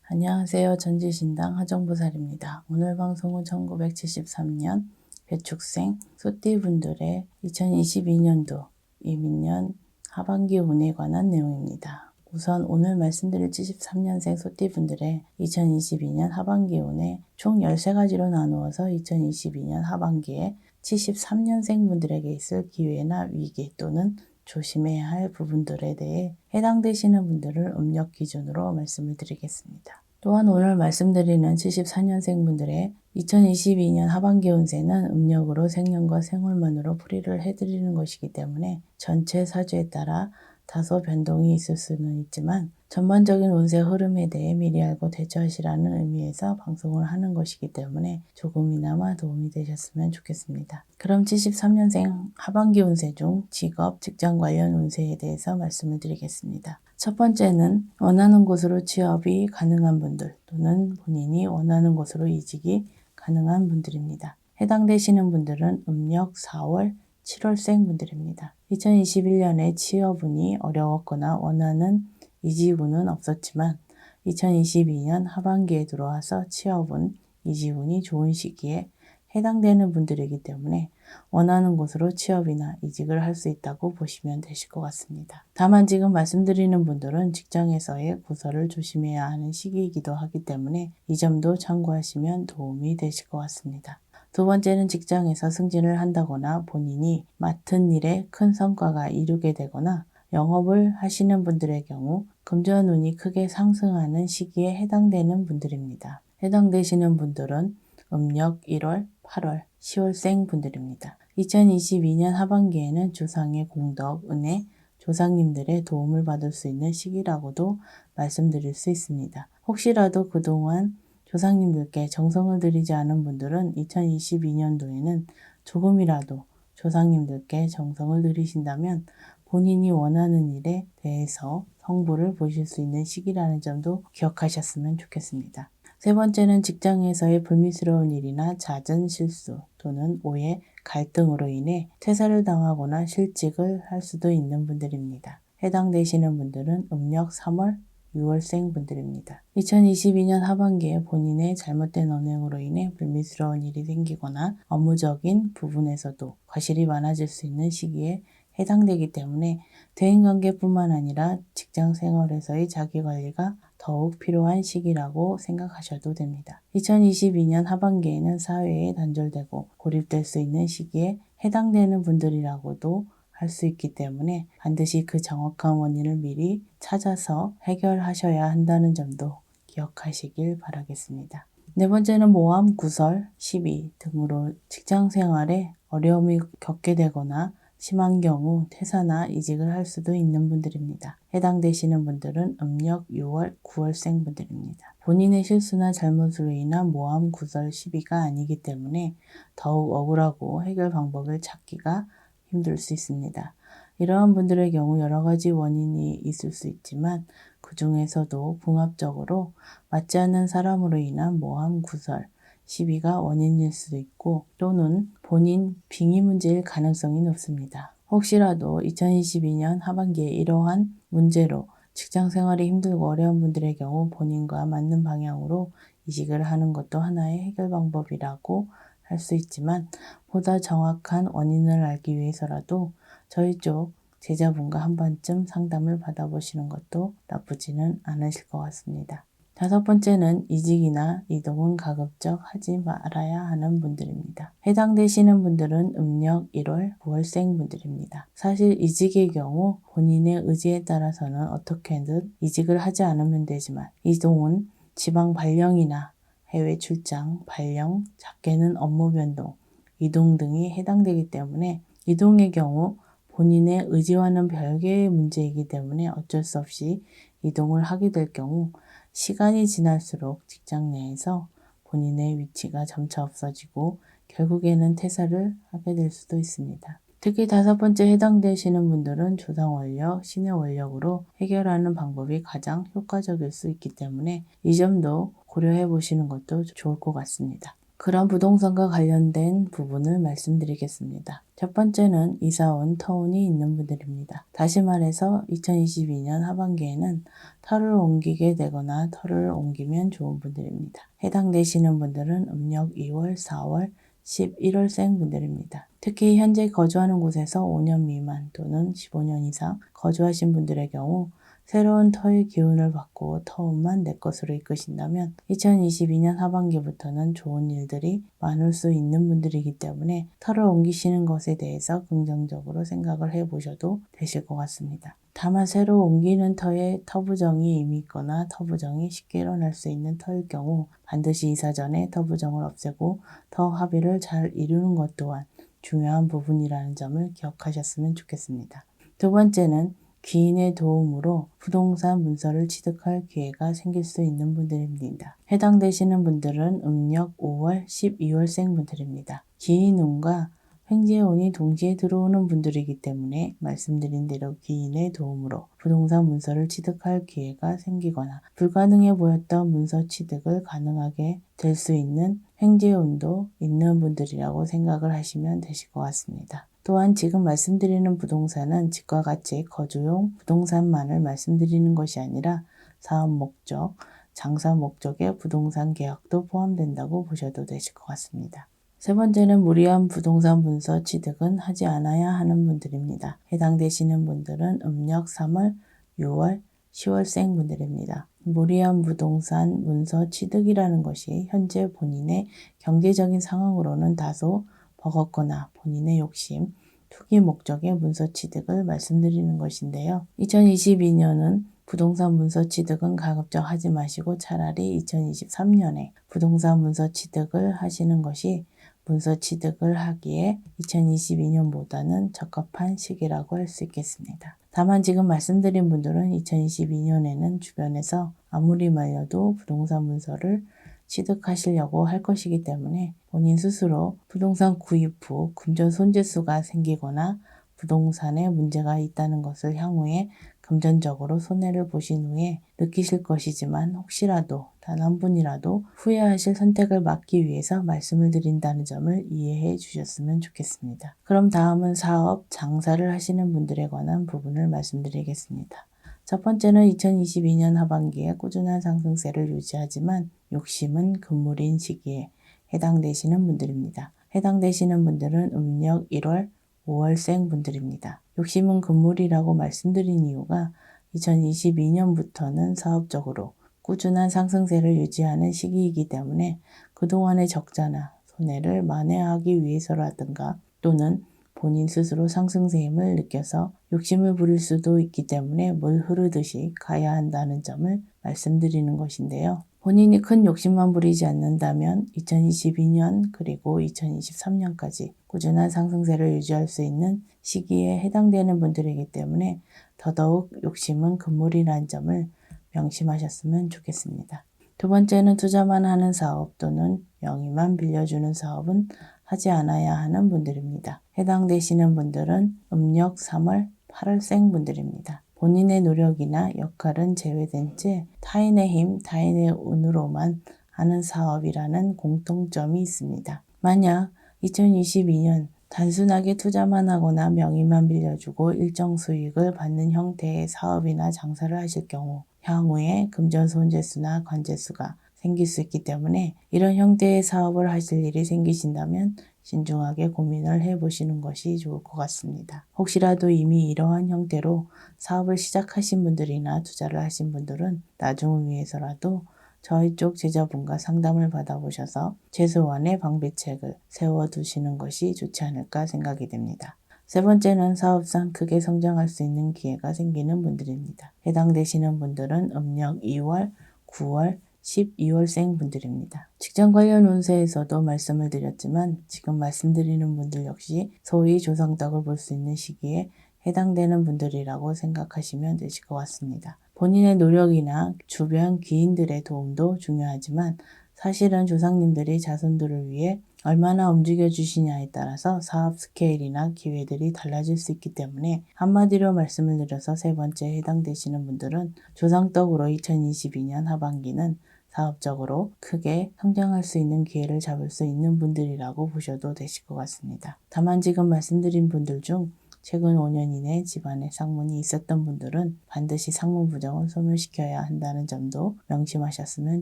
안녕하세요. 전지신당 하정부살입니다. 오늘 방송은 1973년 배축생 소띠분들의 2022년도 이민년 하반기 운에 관한 내용입니다. 우선 오늘 말씀드릴 73년생 소띠분들의 2022년 하반기 운에 총 13가지로 나누어서 2022년 하반기에 73년생 분들에게 있을 기회나 위기 또는 조심해야 할 부분들에 대해 해당되시는 분들을 음력 기준으로 말씀을 드리겠습니다. 또한 오늘 말씀드리는 74년생 분들의 2022년 하반기 운세는 음력으로 생년과 생월만으로 풀이를 해드리는 것이기 때문에 전체 사주에 따라 다소 변동이 있을 수는 있지만 전반적인 운세 흐름에 대해 미리 알고 대처하시라는 의미에서 방송을 하는 것이기 때문에 조금이나마 도움이 되셨으면 좋겠습니다. 그럼 73년생 하반기 운세 중 직업, 직장 관련 운세에 대해서 말씀을 드리겠습니다. 첫 번째는 원하는 곳으로 취업이 가능한 분들 또는 본인이 원하는 곳으로 이직이 가능한 분들입니다. 해당되시는 분들은 음력 4월, 7월생 분들입니다. 2021년에 취업운이 어려웠거나 원하는 이직운은 없었지만 2022년 하반기에 들어와서 취업운, 이직운이 좋은 시기에 해당되는 분들이기 때문에 원하는 곳으로 취업이나 이직을 할 수 있다고 보시면 되실 것 같습니다. 다만 지금 말씀드리는 분들은 직장에서의 구설을 조심해야 하는 시기이기도 하기 때문에 이 점도 참고하시면 도움이 되실 것 같습니다. 두 번째는 직장에서 승진을 한다거나 본인이 맡은 일에 큰 성과가 이루게 되거나 영업을 하시는 분들의 경우 금전운이 크게 상승하는 시기에 해당되는 분들입니다. 해당되시는 분들은 음력 1월, 8월, 10월생 분들입니다. 2022년 하반기에는 조상의 공덕, 은혜, 조상님들의 도움을 받을 수 있는 시기라고도 말씀드릴 수 있습니다. 혹시라도 그동안 조상님들께 정성을 들이지 않은 분들은 2022년도에는 조금이라도 조상님들께 정성을 들이신다면 본인이 원하는 일에 대해서 성부를 보실 수 있는 시기라는 점도 기억하셨으면 좋겠습니다. 세 번째는 직장에서의 불미스러운 일이나 잦은 실수 또는 오해, 갈등으로 인해 퇴사를 당하거나 실직을 할 수도 있는 분들입니다. 해당되시는 분들은 음력 3월, 6월생 분들입니다. 2022년 하반기에 본인의 잘못된 언행으로 인해 불미스러운 일이 생기거나 업무적인 부분에서도 과실이 많아질 수 있는 시기에 해당되기 때문에 대인관계뿐만 아니라 직장 생활에서의 자기관리가 더욱 필요한 시기라고 생각하셔도 됩니다. 2022년 하반기에는 사회에 단절되고 고립될 수 있는 시기에 해당되는 분들이라고도 할 수 있기 때문에 반드시 그 정확한 원인을 미리 찾아서 해결하셔야 한다는 점도 기억하시길 바라겠습니다. 네 번째는 모함, 구설, 시비 등으로 직장 생활에 어려움이 겪게 되거나 심한 경우 퇴사나 이직을 할 수도 있는 분들입니다. 해당되시는 분들은 음력 6월, 9월생 분들입니다. 본인의 실수나 잘못으로 인한 모함, 구설, 시비가 아니기 때문에 더욱 억울하고 해결 방법을 찾기가 힘들 수 있습니다. 이러한 분들의 경우 여러 가지 원인이 있을 수 있지만 그 중에서도 궁합적으로 맞지 않는 사람으로 인한 모함, 구설, 시비가 원인일 수도 있고 또는 본인 빙의 문제일 가능성이 높습니다. 혹시라도 2022년 하반기에 이러한 문제로 직장 생활이 힘들고 어려운 분들의 경우 본인과 맞는 방향으로 이직을 하는 것도 하나의 해결 방법이라고 할 수 있지만 보다 정확한 원인을 알기 위해서라도 저희 쪽 제자분과 한 번쯤 상담을 받아보시는 것도 나쁘지는 않으실 것 같습니다. 다섯 번째는 이직이나 이동은 가급적 하지 말아야 하는 분들입니다. 해당되시는 분들은 음력 1월, 9월생 분들입니다. 사실 이직의 경우 본인의 의지에 따라서는 어떻게든 이직을 하지 않으면 되지만 이동은 지방 발령이나 해외 출장, 발령, 작게는 업무 변동, 이동 등이 해당되기 때문에 이동의 경우 본인의 의지와는 별개의 문제이기 때문에 어쩔 수 없이 이동을 하게 될 경우 시간이 지날수록 직장 내에서 본인의 위치가 점차 없어지고 결국에는 퇴사를 하게 될 수도 있습니다. 특히 다섯 번째 해당되시는 분들은 조상 원력, 신의 원력으로 해결하는 방법이 가장 효과적일 수 있기 때문에 이 점도 고려해 보시는 것도 좋을 것 같습니다. 그런 부동산과 관련된 부분을 말씀드리겠습니다. 첫 번째는 이사 온 터운이 있는 분들입니다. 다시 말해서 2022년 하반기에는 터를 옮기게 되거나 터를 옮기면 좋은 분들입니다. 해당되시는 분들은 음력 2월, 4월, 11월생 분들입니다. 특히 현재 거주하는 곳에서 5년 미만 또는 15년 이상 거주하신 분들의 경우 새로운 터의 기운을 받고 터운만 내 것으로 이끄신다면 2022년 하반기부터는 좋은 일들이 많을 수 있는 분들이기 때문에 터를 옮기시는 것에 대해서 긍정적으로 생각을 해보셔도 되실 것 같습니다. 다만 새로 옮기는 터에 터부정이 이미 있거나 터부정이 쉽게 일어날 수 있는 터일 경우 반드시 이사 전에 터부정을 없애고 터 합의를 잘 이루는 것 또한 중요한 부분이라는 점을 기억하셨으면 좋겠습니다. 두 번째는 귀인의 도움으로 부동산 문서를 취득할 기회가 생길 수 있는 분들입니다. 해당되시는 분들은 음력 5월, 12월생 분들입니다. 귀인운과 횡재운이 동시에 들어오는 분들이기 때문에 말씀드린 대로 귀인의 도움으로 부동산 문서를 취득할 기회가 생기거나 불가능해 보였던 문서 취득을 가능하게 될 수 있는 횡재운도 있는 분들이라고 생각을 하시면 되실 것 같습니다. 또한 지금 말씀드리는 부동산은 집과 같이 거주용 부동산만을 말씀드리는 것이 아니라 사업 목적, 장사 목적의 부동산 계약도 포함된다고 보셔도 되실 것 같습니다. 세 번째는 무리한 부동산 문서 취득은 하지 않아야 하는 분들입니다. 해당되시는 분들은 음력 3월, 6월, 10월생 분들입니다. 무리한 부동산 문서 취득이라는 것이 현재 본인의 경제적인 상황으로는 다소 버겁거나 본인의 욕심, 투기 목적의 문서 취득을 말씀드리는 것인데요. 2022년은 부동산 문서 취득은 가급적 하지 마시고 차라리 2023년에 부동산 문서 취득을 하시는 것이 문서 취득을 하기에 2022년보다는 적합한 시기라고 할 수 있겠습니다. 다만 지금 말씀드린 분들은 2022년에는 주변에서 아무리 말려도 부동산 문서를 취득하시려고 할 것이기 때문에 본인 스스로 부동산 구입 후 금전 손재수가 생기거나 부동산에 문제가 있다는 것을 향후에 금전적으로 손해를 보신 후에 느끼실 것이지만 혹시라도 단 한 분이라도 후회하실 선택을 막기 위해서 말씀을 드린다는 점을 이해해 주셨으면 좋겠습니다. 그럼 다음은 사업, 장사를 하시는 분들에 관한 부분을 말씀드리겠습니다. 첫 번째는 2022년 하반기에 꾸준한 상승세를 유지하지만 욕심은 금물인 시기에 해당되시는 분들입니다. 해당되시는 분들은 음력 1월, 5월생 분들입니다. 욕심은 금물이라고 말씀드린 이유가 2022년부터는 사업적으로 꾸준한 상승세를 유지하는 시기이기 때문에 그동안의 적자나 손해를 만회하기 위해서라든가 또는 본인 스스로 상승세 힘을 느껴서 욕심을 부릴 수도 있기 때문에 물 흐르듯이 가야 한다는 점을 말씀드리는 것인데요. 본인이 큰 욕심만 부리지 않는다면 2022년 그리고 2023년까지 꾸준한 상승세를 유지할 수 있는 시기에 해당되는 분들이기 때문에 더더욱 욕심은 금물이라는 점을 명심하셨으면 좋겠습니다. 두 번째는 투자만 하는 사업 또는 명의만 빌려주는 사업은 하지 않아야 하는 분들입니다. 해당되시는 분들은 음력 3월, 8월생 분들입니다. 본인의 노력이나 역할은 제외된 채 타인의 힘, 타인의 운으로만 하는 사업이라는 공통점이 있습니다. 만약 2022년 단순하게 투자만 하거나 명의만 빌려주고 일정 수익을 받는 형태의 사업이나 장사를 하실 경우 향후에 금전손재수나 관재수가 생길 수 있기 때문에 이런 형태의 사업을 하실 일이 생기신다면 신중하게 고민을 해보시는 것이 좋을 것 같습니다. 혹시라도 이미 이러한 형태로 사업을 시작하신 분들이나 투자를 하신 분들은 나중을 위해서라도 저희 쪽 제자분과 상담을 받아보셔서 최소한의 방비책을 세워두시는 것이 좋지 않을까 생각이 됩니다. 세 번째는 사업상 크게 성장할 수 있는 기회가 생기는 분들입니다. 해당되시는 분들은 음력 2월, 9월, 12월생 분들입니다. 직장 관련 운세에서도 말씀을 드렸지만 지금 말씀드리는 분들 역시 소위 조상덕을 볼 수 있는 시기에 해당되는 분들이라고 생각하시면 되실 것 같습니다. 본인의 노력이나 주변 귀인들의 도움도 중요하지만 사실은 조상님들이 자손들을 위해 얼마나 움직여 주시냐에 따라서 사업 스케일이나 기회들이 달라질 수 있기 때문에 한마디로 말씀을 드려서 세 번째에 해당되시는 분들은 조상덕으로 2022년 하반기는 사업적으로 크게 성장할 수 있는 기회를 잡을 수 있는 분들이라고 보셔도 되실 것 같습니다. 다만 지금 말씀드린 분들 중 최근 5년 이내 집안에 상문이 있었던 분들은 반드시 상문 부정을 소멸시켜야 한다는 점도 명심하셨으면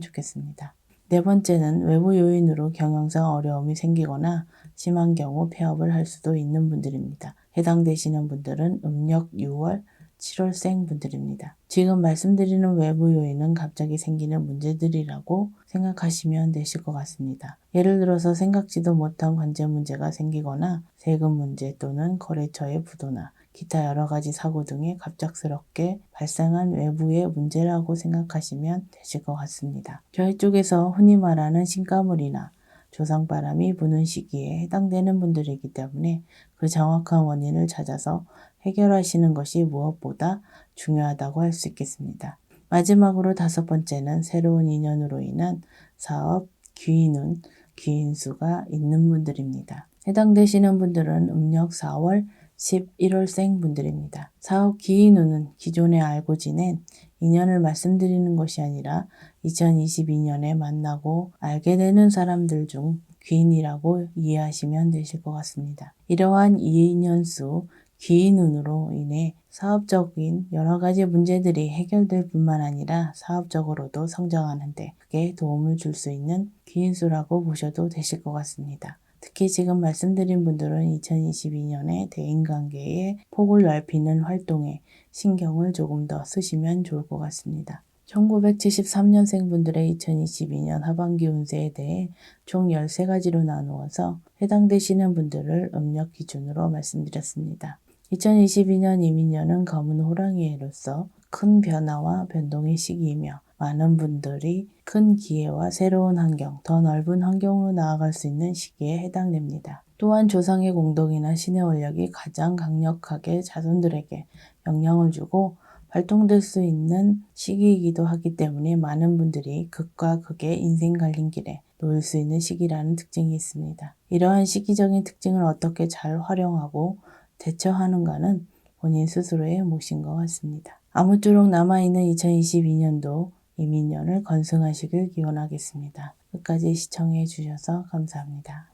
좋겠습니다. 네 번째는 외부 요인으로 경영상 어려움이 생기거나 심한 경우 폐업을 할 수도 있는 분들입니다. 해당되시는 분들은 음력 6월, 7월생 분들입니다. 지금 말씀드리는 외부 요인은 갑자기 생기는 문제들이라고 생각하시면 되실 것 같습니다. 예를 들어서 생각지도 못한 관제 문제가 생기거나 세금 문제 또는 거래처의 부도나 기타 여러 가지 사고 등이 갑작스럽게 발생한 외부의 문제라고 생각하시면 되실 것 같습니다. 저희 쪽에서 흔히 말하는 신가물이나 조상바람이 부는 시기에 해당되는 분들이기 때문에 그 정확한 원인을 찾아서 해결하시는 것이 무엇보다 중요하다고 할 수 있겠습니다. 마지막으로 다섯 번째는 새로운 인연으로 인한 사업, 귀인운, 귀인수가 있는 분들입니다. 해당되시는 분들은 음력 4월, 11월생 분들입니다. 사업 귀인운은 기존에 알고 지낸 인연을 말씀드리는 것이 아니라 2022년에 만나고 알게 되는 사람들 중 귀인이라고 이해하시면 되실 것 같습니다. 이러한 인연수, 귀인운으로 인해 사업적인 여러 가지 문제들이 해결될 뿐만 아니라 사업적으로도 성장하는데 크게 도움을 줄 수 있는 귀인수라고 보셔도 되실 것 같습니다. 특히 지금 말씀드린 분들은 2022년에 대인관계의 폭을 넓히는 활동에 신경을 조금 더 쓰시면 좋을 것 같습니다. 1973년생 분들의 2022년 하반기 운세에 대해 총 13가지로 나누어서 해당되시는 분들을 음력 기준으로 말씀드렸습니다. 2022년 이민년은 검은 호랑이의 해로서 큰 변화와 변동의 시기이며 많은 분들이 큰 기회와 새로운 환경, 더 넓은 환경으로 나아갈 수 있는 시기에 해당됩니다. 또한 조상의 공덕이나 신의 원력이 가장 강력하게 자손들에게 영향을 주고 발동될 수 있는 시기이기도 하기 때문에 많은 분들이 극과 극의 인생 갈림길에 놓일 수 있는 시기라는 특징이 있습니다. 이러한 시기적인 특징을 어떻게 잘 활용하고 대처하는가는 본인 스스로의 몫인 것 같습니다. 아무쪼록 남아있는 2022년도 이민년을 건승하시길 기원하겠습니다. 끝까지 시청해 주셔서 감사합니다.